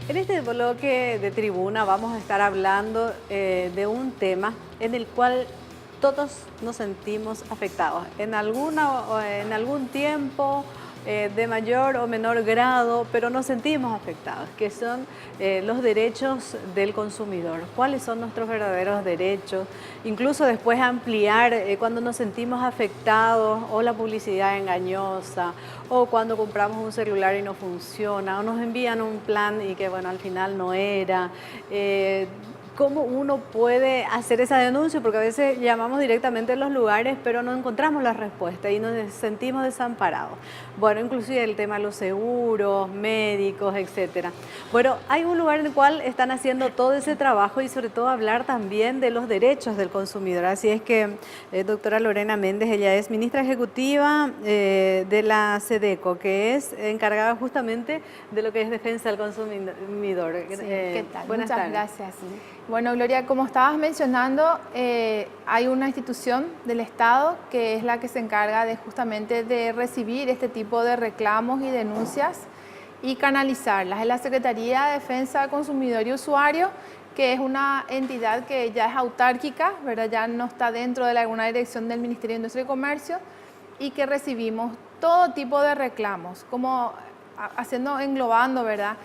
En este bloque de tribuna vamos a estar hablando de un tema en el cual todos nos sentimos afectados en algún tiempo, de mayor o menor grado, pero nos sentimos afectados, que son los derechos del consumidor. ¿Cuáles son nuestros verdaderos derechos? Incluso después ampliar cuando nos sentimos afectados, o la publicidad engañosa, o cuando compramos un celular y no funciona, o nos envían un plan y que bueno, al final no era. ¿Cómo uno puede hacer esa denuncia? Porque a veces llamamos directamente a los lugares, pero no encontramos la respuesta y nos sentimos desamparados. Bueno, inclusive el tema de los seguros, médicos, etcétera. Bueno, hay un lugar en el cual están haciendo todo ese trabajo y sobre todo hablar también de los derechos del consumidor. Así es que, doctora Lorena Méndez, ella es ministra ejecutiva de la SEDECO, que es encargada justamente de lo que es defensa del consumidor. Sí, ¿qué tal? Buenas Muchas tardes. gracias. Bueno, Gloria, como estabas mencionando, hay una institución del Estado que es la que se encarga de justamente de recibir este tipo de reclamos y denuncias y canalizarlas. Es la Secretaría de Defensa del Consumidor y Usuario, que es una entidad que ya es autárquica, ¿verdad? Ya no está dentro de alguna dirección del Ministerio de Industria y Comercio, y que recibimos todo tipo de reclamos, como englobando, ¿verdad?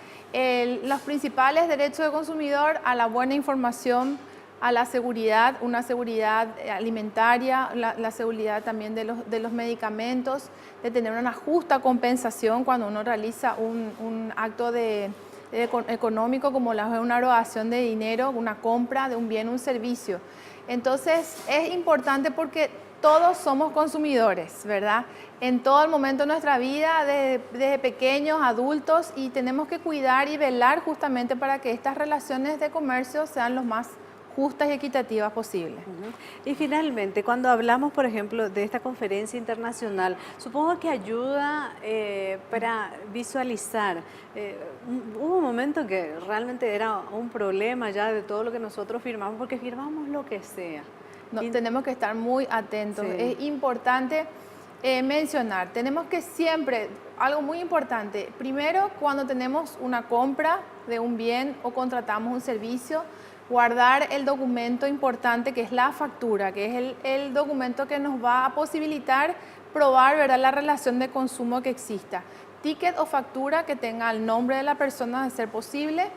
Los principales derechos del consumidor a la buena información, a la seguridad, una seguridad alimentaria, la seguridad también de los medicamentos, de tener una justa compensación cuando uno realiza un acto económico como una erogación de dinero, una compra de un bien, un servicio. Entonces es importante porque todos somos consumidores, ¿verdad? En todo el momento de nuestra vida, desde pequeños, adultos, y tenemos que cuidar y velar justamente para que estas relaciones de comercio sean lo más justas y equitativas posibles. Y finalmente, cuando hablamos, por ejemplo, de esta conferencia internacional, supongo que ayuda para visualizar. Hubo un momento que realmente era un problema ya de todo lo que nosotros firmamos, porque firmamos lo que sea. No, tenemos que estar muy atentos. Sí. Es importante mencionar, tenemos que siempre, algo muy importante, primero cuando tenemos una compra de un bien o contratamos un servicio, guardar el documento importante que es la factura, que es el documento que nos va a posibilitar probar, ¿verdad?, la relación de consumo que exista. Ticket o factura que tenga el nombre de la persona de ser posible.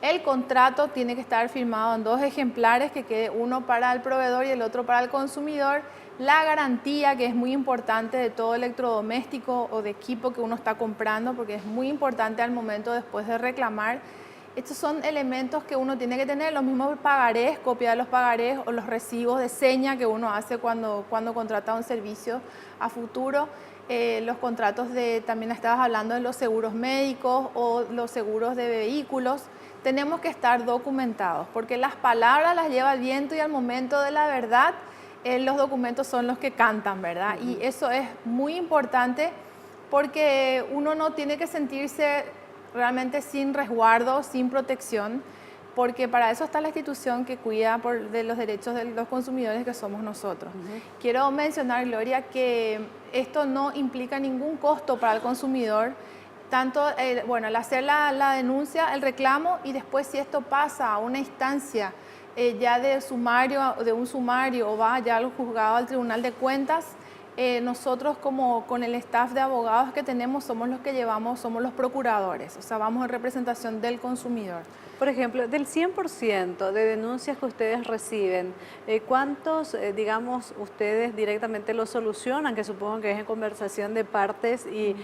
El contrato tiene que estar firmado en 2 ejemplares, que quede uno para el proveedor y el otro para el consumidor. La garantía, que es muy importante, de todo electrodoméstico o de equipo que uno está comprando, porque es muy importante al momento después de reclamar. Estos son elementos que uno tiene que tener, los mismos pagarés, copia de los pagarés o los recibos de seña que uno hace cuando contrata un servicio a futuro. Los contratos también estabas hablando de los seguros médicos o los seguros de vehículos. Tenemos que estar documentados, porque las palabras las lleva el viento y al momento de la verdad los documentos son los que cantan, ¿verdad? Y eso es muy importante porque uno no tiene que sentirse realmente sin resguardo, sin protección, porque para eso está la institución que cuida de los derechos de los consumidores, que somos nosotros. Quiero mencionar, Gloria, que esto no implica ningún costo para el consumidor. Tanto, al hacer la denuncia, el reclamo, y después si esto pasa a una instancia ya de un sumario o va ya al juzgado, al Tribunal de Cuentas, nosotros con el staff de abogados que tenemos somos los que somos los procuradores, o sea, vamos en representación del consumidor. Por ejemplo, del 100% de denuncias que ustedes reciben, ¿cuántos, digamos, ustedes directamente lo solucionan? Que supongo que es en conversación de partes y,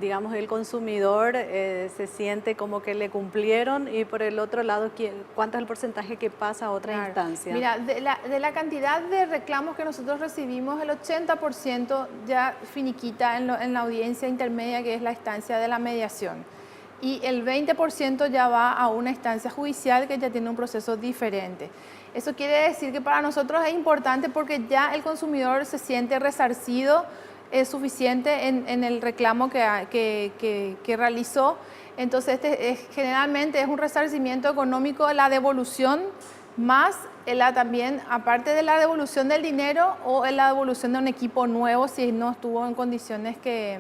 digamos, el consumidor se siente como que le cumplieron, y por el otro lado, ¿cuánto es el porcentaje que pasa a otra instancia? Mira, de la cantidad de reclamos que nosotros recibimos, el 80% ya finiquita en la audiencia intermedia, que es la instancia de la mediación. Y el 20% ya va a una instancia judicial que ya tiene un proceso diferente. Eso quiere decir que para nosotros es importante porque ya el consumidor se siente resarcido suficiente en el reclamo que realizó. Entonces, generalmente es un resarcimiento económico, la devolución más también, aparte de la devolución del dinero o la devolución de un equipo nuevo si no estuvo en condiciones que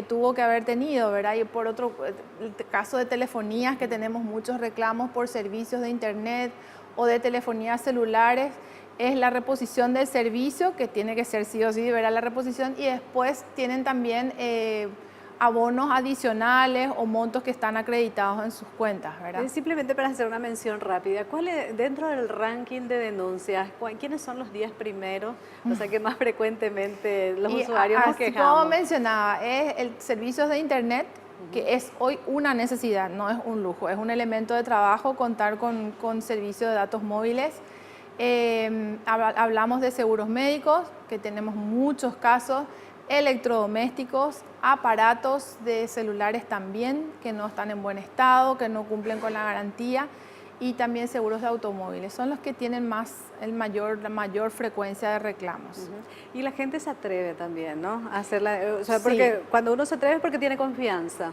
tuvo que haber tenido, ¿verdad? Y por otro, el caso de telefonías, que tenemos muchos reclamos por servicios de internet o de telefonías celulares, es la reposición del servicio, que tiene que ser sí o sí, ¿verdad? La reposición, y después tienen también abonos adicionales o montos que están acreditados en sus cuentas, ¿verdad? Simplemente para hacer una mención rápida, ¿cuál es, dentro del ranking de denuncias, quiénes son los 10 primeros, o sea, que más frecuentemente los usuarios nos quejamos? Como mencionaba, es el servicio de internet, que es hoy una necesidad, no es un lujo, es un elemento de trabajo contar con servicio de datos móviles. Hablamos de seguros médicos, que tenemos muchos casos, electrodomésticos, aparatos de celulares también que no están en buen estado, que no cumplen con la garantía, y también seguros de automóviles. Son los que tienen la mayor frecuencia de reclamos. Y la gente se atreve también, ¿no? A hacerla, o sea, porque cuando uno se atreve es porque tiene confianza.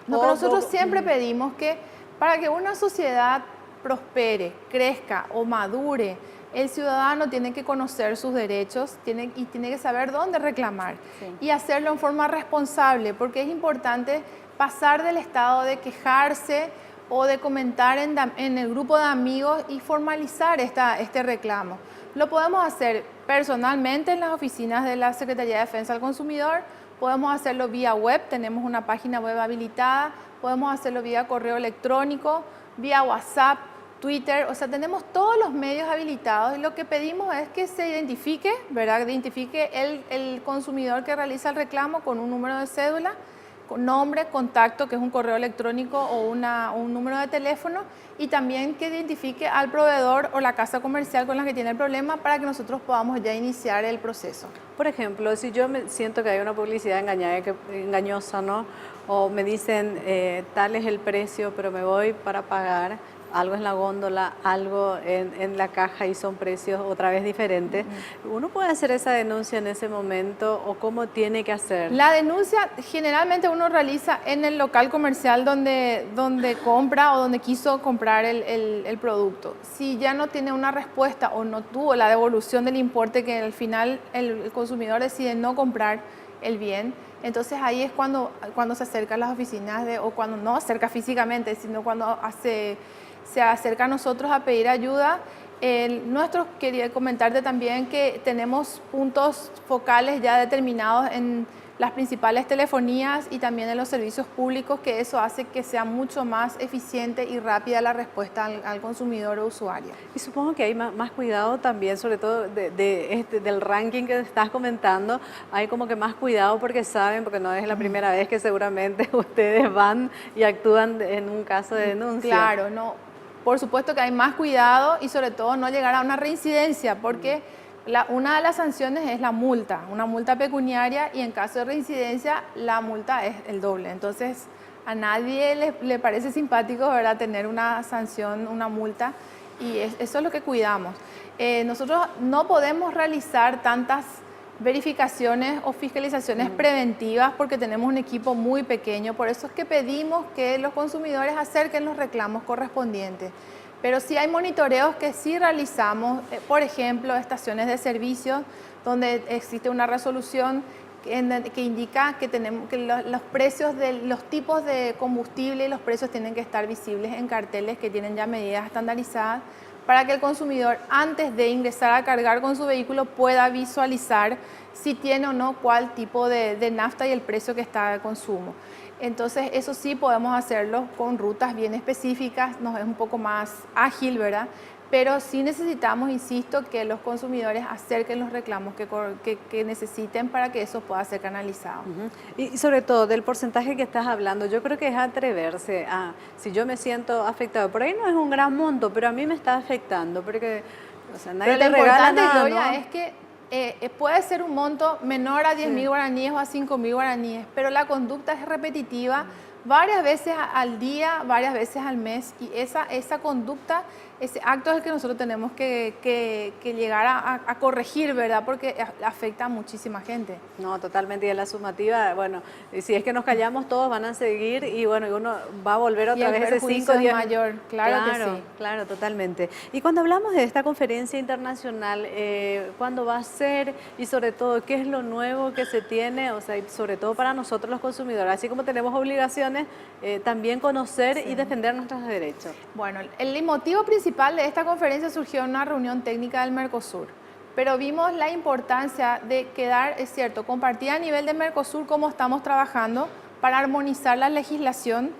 No, pero nosotros siempre pedimos que para que una sociedad prospere, crezca o madure, el ciudadano tiene que conocer sus derechos y tiene que saber dónde reclamar y hacerlo en forma responsable, porque es importante pasar del estado de quejarse o de comentar en el grupo de amigos y formalizar este reclamo. Lo podemos hacer personalmente en las oficinas de la Secretaría de Defensa del Consumidor, podemos hacerlo vía web, tenemos una página web habilitada, podemos hacerlo vía correo electrónico, vía WhatsApp, Twitter, o sea, tenemos todos los medios habilitados, y lo que pedimos es que se identifique, ¿verdad? Identifique el consumidor que realiza el reclamo con un número de cédula, con nombre, contacto, que es un correo electrónico o un número de teléfono, y también que identifique al proveedor o la casa comercial con la que tiene el problema para que nosotros podamos ya iniciar el proceso. Por ejemplo, si yo siento que hay una publicidad engañosa, ¿no? O me dicen tal es el precio, pero me voy para pagar, algo en la góndola, algo en la caja y son precios otra vez diferentes. ¿Uno puede hacer esa denuncia en ese momento o cómo tiene que hacer? La denuncia generalmente uno realiza en el local comercial donde compra o donde quiso comprar el producto. Si ya no tiene una respuesta o no tuvo la devolución del importe, que al final el consumidor decide no comprar el bien, entonces ahí es cuando se acerca a las oficinas, o cuando no acerca físicamente, sino cuando se acerca a nosotros a pedir ayuda. Quería comentarte también que tenemos puntos focales ya determinados en las principales telefonías y también en los servicios públicos, que eso hace que sea mucho más eficiente y rápida la respuesta al consumidor o usuario. Y supongo que hay más cuidado también, sobre todo del ranking que estás comentando, hay como que más cuidado porque saben, porque no es la primera vez que seguramente ustedes van y actúan en un caso de denuncia. Claro, no. Por supuesto que hay más cuidado y sobre todo no llegar a una reincidencia, porque una de las sanciones es la multa, una multa pecuniaria, y en caso de reincidencia la multa es el doble. Entonces a nadie le parece simpático, ¿verdad?, tener una sanción, una multa, y eso es lo que cuidamos. Nosotros no podemos realizar tantas verificaciones o fiscalizaciones preventivas porque tenemos un equipo muy pequeño, por eso es que pedimos que los consumidores acerquen los reclamos correspondientes. Pero sí hay monitoreos que sí realizamos, por ejemplo, estaciones de servicio donde existe una resolución que indica que los precios de los tipos de combustible y los precios tienen que estar visibles en carteles que tienen ya medidas estandarizadas, para que el consumidor, antes de ingresar a cargar con su vehículo, pueda visualizar si tiene o no cuál tipo de nafta y el precio que está de consumo. Entonces, eso sí podemos hacerlo con rutas bien específicas, nos es un poco más ágil, ¿verdad? Pero sí necesitamos, insisto, que los consumidores acerquen los reclamos que necesiten para que eso pueda ser canalizado. Y sobre todo, del porcentaje que estás hablando, yo creo que es atreverse a, si yo me siento afectado, por ahí no es un gran monto, pero a mí me está afectando, porque, o sea, nadie te regala nada, lo importante, Gloria, ¿no? es que puede ser un monto menor a 10.000 guaraníes o a 5.000 guaraníes, pero la conducta es repetitiva, varias veces al día, varias veces al mes, y esa conducta, ese acto es el que nosotros tenemos que llegar a corregir, ¿verdad? Porque afecta a muchísima gente. No, totalmente. Y en la sumativa, bueno, si es que nos callamos, todos van a seguir y bueno, y uno va a volver otra vez ese 5 es 10 mayor, claro que sí. Claro, totalmente. Y cuando hablamos de esta conferencia internacional, ¿cuándo va a ser? Y sobre todo, ¿qué es lo nuevo que se tiene? O sea, y sobre todo para nosotros los consumidores, así como tenemos obligaciones, también conocer y defender nuestros derechos. Bueno, el motivo principal de esta conferencia surgió en una reunión técnica del Mercosur, pero vimos la importancia de quedar, es cierto, compartir a nivel de Mercosur cómo estamos trabajando para armonizar la legislación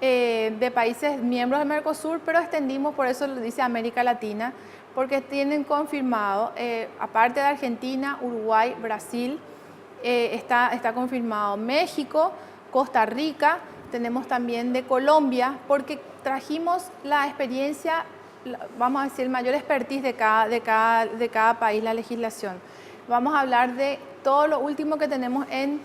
de países miembros del Mercosur, pero extendimos, por eso lo dice América Latina, porque tienen confirmado, aparte de Argentina, Uruguay, Brasil, está confirmado México, Costa Rica, tenemos también de Colombia, porque trajimos la experiencia, vamos a decir, el mayor expertise de cada país, la legislación. Vamos a hablar de todo lo último que tenemos en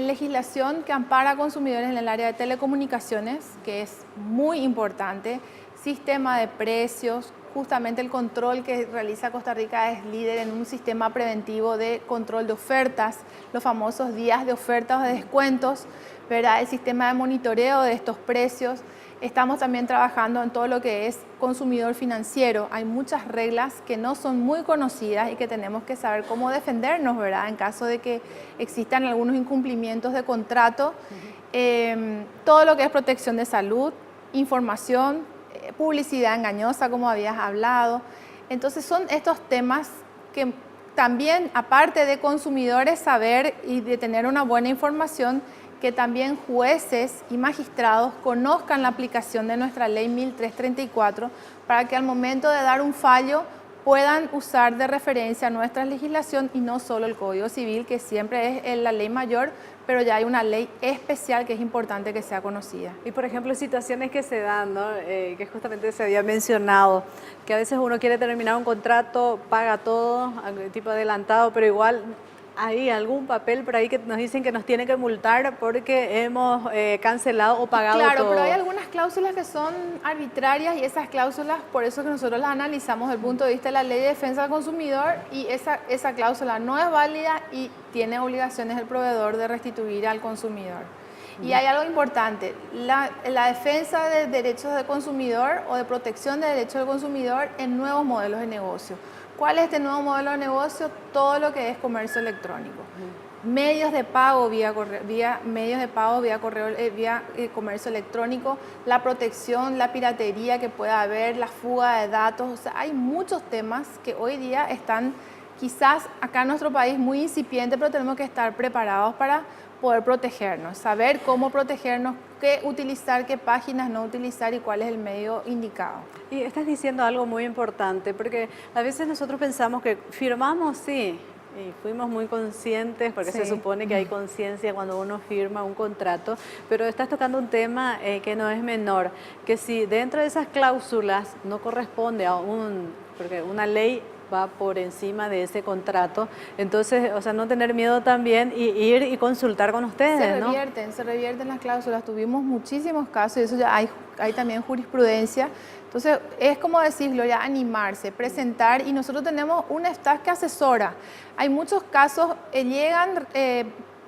legislación que ampara a consumidores en el área de telecomunicaciones, que es muy importante, sistema de precios, justamente el control que realiza Costa Rica es líder en un sistema preventivo de control de ofertas, los famosos días de ofertas o de descuentos, ¿verdad? El sistema de monitoreo de estos precios. Estamos también trabajando en todo lo que es consumidor financiero. Hay muchas reglas que no son muy conocidas y que tenemos que saber cómo defendernos, ¿verdad? En caso de que existan algunos incumplimientos de contrato. Todo lo que es protección de salud, información, publicidad engañosa, como habías hablado. Entonces son estos temas que también, aparte de consumidores, saber y de tener una buena información, que también jueces y magistrados conozcan la aplicación de nuestra ley 1334 para que al momento de dar un fallo puedan usar de referencia nuestra legislación y no solo el Código Civil, que siempre es la ley mayor, pero ya hay una ley especial que es importante que sea conocida. Y por ejemplo, situaciones que se dan, ¿no? Que justamente se había mencionado, que a veces uno quiere terminar un contrato, paga todo, algún tipo adelantado, pero igual hay algún papel por ahí que nos dicen que nos tiene que multar porque hemos cancelado o pagado todo. Claro, pero hay algunas cláusulas que son arbitrarias y esas cláusulas, por eso que nosotros las analizamos desde el punto de vista de la Ley de Defensa del Consumidor, y esa cláusula no es válida y tiene obligaciones el proveedor de restituir al consumidor. Y hay algo importante, la defensa de derechos del consumidor o de protección de derechos del consumidor en nuevos modelos de negocio. ¿Cuál es este nuevo modelo de negocio? Todo lo que es comercio electrónico. Medios de pago vía comercio electrónico, la protección, la piratería que pueda haber, la fuga de datos. O sea, hay muchos temas que hoy día están quizás acá en nuestro país muy incipientes, pero tenemos que estar preparados para poder protegernos, saber cómo protegernos, qué utilizar, qué páginas no utilizar y cuál es el medio indicado. Y estás diciendo algo muy importante, porque a veces nosotros pensamos que firmamos, sí, y fuimos muy conscientes, porque se supone que hay conciencia cuando uno firma un contrato, pero estás tocando un tema que no es menor, que si dentro de esas cláusulas no corresponde a porque una ley va por encima de ese contrato, entonces, o sea, no tener miedo también y ir y consultar con ustedes, se revierten las cláusulas, tuvimos muchísimos casos y eso ya hay también jurisprudencia, entonces es como decirlo, ya animarse, presentar, y nosotros tenemos un staff que asesora. Hay muchos casos, llegan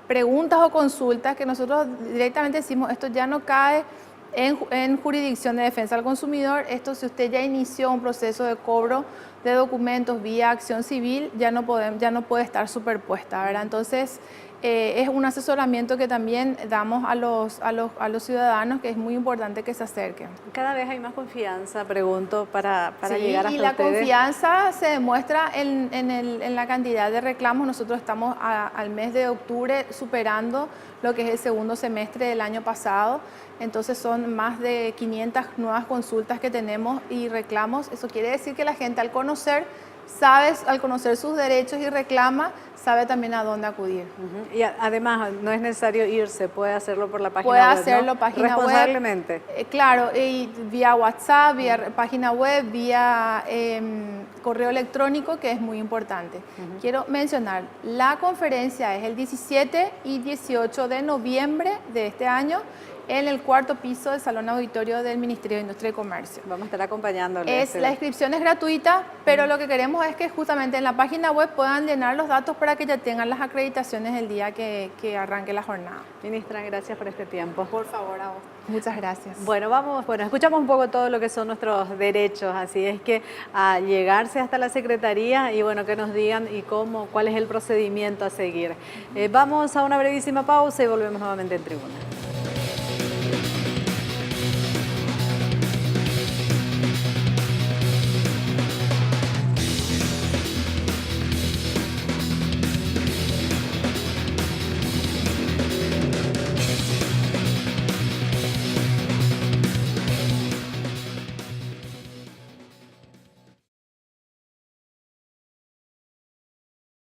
preguntas o consultas que nosotros directamente decimos, esto ya no cae en jurisdicción de defensa al consumidor, esto si usted ya inició un proceso de cobro de documentos vía acción civil, ya no puede estar superpuesta, ¿verdad? Entonces, es un asesoramiento que también damos a los ciudadanos, que es muy importante que se acerquen. Cada vez hay más confianza, pregunto, para llegar hasta y la ustedes. Confianza se demuestra en la cantidad de reclamos. Nosotros estamos al mes de octubre superando lo que es el segundo semestre del año pasado. Entonces son más de 500 nuevas consultas que tenemos y reclamos. Eso quiere decir que la gente al conocer sus derechos y reclama, sabe también a dónde acudir. Y además no es necesario irse, puede hacerlo por la página web. Puede hacerlo, ¿no? Página responsablemente. Web. Claro, y vía WhatsApp, vía página web, vía correo electrónico, que es muy importante. Quiero mencionar, la conferencia es el 17 y 18 de noviembre de este año en el 4º piso del Salón Auditorio del Ministerio de Industria y Comercio. Vamos a estar acompañándoles. La inscripción es gratuita, pero lo que queremos es que justamente en la página web puedan llenar los datos para que ya tengan las acreditaciones el día que arranque la jornada. Ministra, gracias por este tiempo. Por favor, a vos. Muchas gracias. Bueno, escuchamos un poco todo lo que son nuestros derechos, así es que a llegarse hasta la Secretaría y bueno, que nos digan y cuál es el procedimiento a seguir. Vamos a una brevísima pausa y volvemos nuevamente en tribuna.